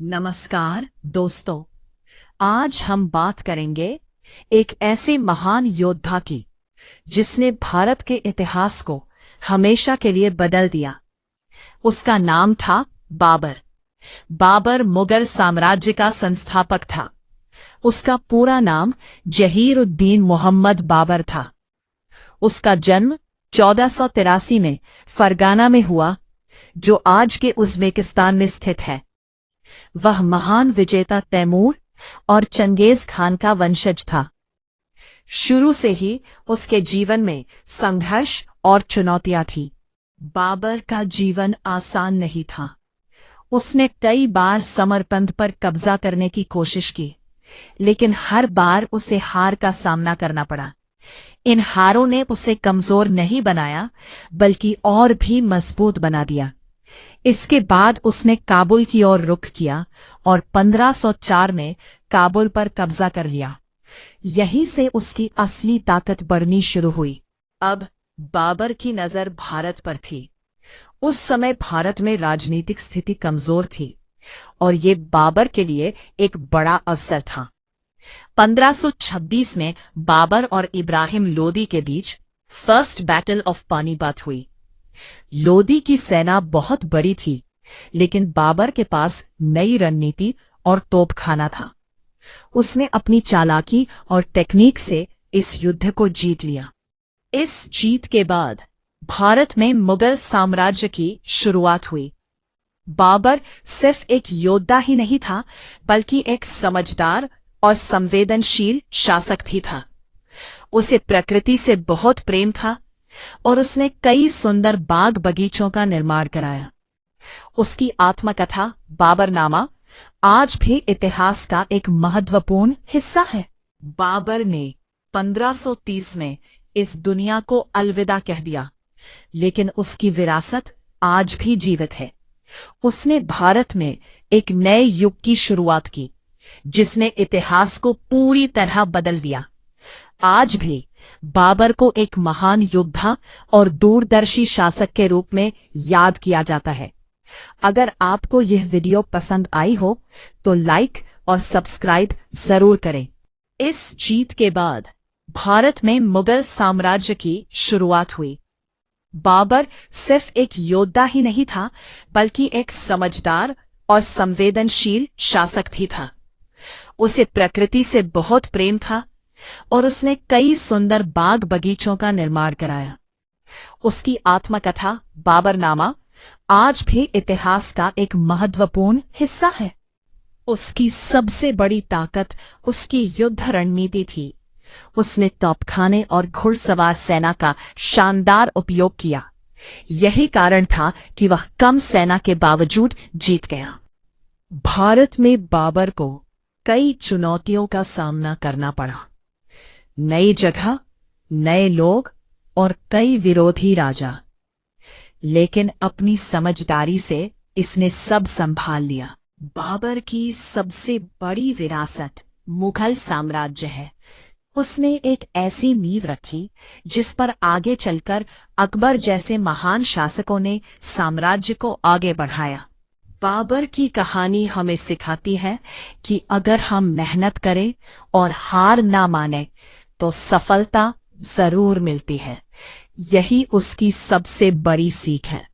नमस्कार दोस्तों, आज हम बात करेंगे एक ऐसे महान योद्धा की जिसने भारत के इतिहास को हमेशा के लिए बदल दिया। उसका नाम था बाबर। बाबर मुगल साम्राज्य का संस्थापक था। उसका पूरा नाम जहीर-उद-दीन मोहम्मद बाबर था। उसका जन्म 1483 में फरगाना में हुआ, जो आज के उज़्बेकिस्तान में स्थित है। वह महान विजेता तैमूर और चंगेज खान का वंशज था। शुरू से ही उसके जीवन में संघर्ष और चुनौतियां थी। बाबर का जीवन आसान नहीं था। उसने कई बार समरकंद पर कब्जा करने की कोशिश की, लेकिन हर बार उसे हार का सामना करना पड़ा। इन हारों ने उसे कमजोर नहीं बनाया, बल्कि और भी मजबूत बना दिया। इसके बाद उसने काबुल की ओर रुख किया और 1504 में काबुल पर कब्जा कर लिया। यहीं से उसकी असली ताकत बढ़नी शुरू हुई। अब बाबर की नजर भारत पर थी। उस समय भारत में राजनीतिक स्थिति कमजोर थी और ये बाबर के लिए एक बड़ा अवसर था। 1526 में बाबर और इब्राहिम लोदी के बीच फर्स्ट बैटल ऑफ पानीपत हुई। लोदी की सेना बहुत बड़ी थी, लेकिन बाबर के पास नई रणनीति और तोपखाना था। उसने अपनी चालाकी और टेक्निक से इस युद्ध को जीत लिया। इस जीत के बाद भारत में मुगल साम्राज्य की शुरुआत हुई। बाबर सिर्फ एक योद्धा ही नहीं था, बल्कि एक समझदार और संवेदनशील शासक भी था। उसे प्रकृति से बहुत प्रेम था और उसने कई सुंदर बाग बगीचों का निर्माण कराया। उसकी आत्मकथा बाबरनामा आज भी इतिहास का एक महत्वपूर्ण हिस्सा है। बाबर ने 1530 में इस दुनिया को अलविदा कह दिया, लेकिन उसकी विरासत आज भी जीवित है। उसने भारत में एक नए युग की शुरुआत की, जिसने इतिहास को पूरी तरह बदल दिया। आज भी बाबर को एक महान योद्धा और दूरदर्शी शासक के रूप में याद किया जाता है। अगर आपको यह वीडियो पसंद आई हो तो लाइक और सब्सक्राइब जरूर करें। इस जीत के बाद भारत में मुगल साम्राज्य की शुरुआत हुई। बाबर सिर्फ एक योद्धा ही नहीं था, बल्कि एक समझदार और संवेदनशील शासक भी था। उसे प्रकृति से बहुत प्रेम था और उसने कई सुंदर बाग बगीचों का निर्माण कराया। उसकी आत्मकथा बाबरनामा आज भी इतिहास का एक महत्वपूर्ण हिस्सा है। उसकी सबसे बड़ी ताकत उसकी युद्ध रणनीति थी। उसने तोपखाने और घुड़सवार सेना का शानदार उपयोग किया। यही कारण था कि वह कम सेना के बावजूद जीत गया। भारत में बाबर को कई चुनौतियों का सामना करना पड़ा। नई जगह, नए लोग और कई विरोधी राजा, लेकिन अपनी समझदारी से इसने सब संभाल लिया। बाबर की सबसे बड़ी विरासत मुगल साम्राज्य है। उसने एक ऐसी नींव रखी जिस पर आगे चलकर अकबर जैसे महान शासकों ने साम्राज्य को आगे बढ़ाया। बाबर की कहानी हमें सिखाती है कि अगर हम मेहनत करें और हार ना माने तो सफलता जरूर मिलती है। यही उसकी सबसे बड़ी सीख है।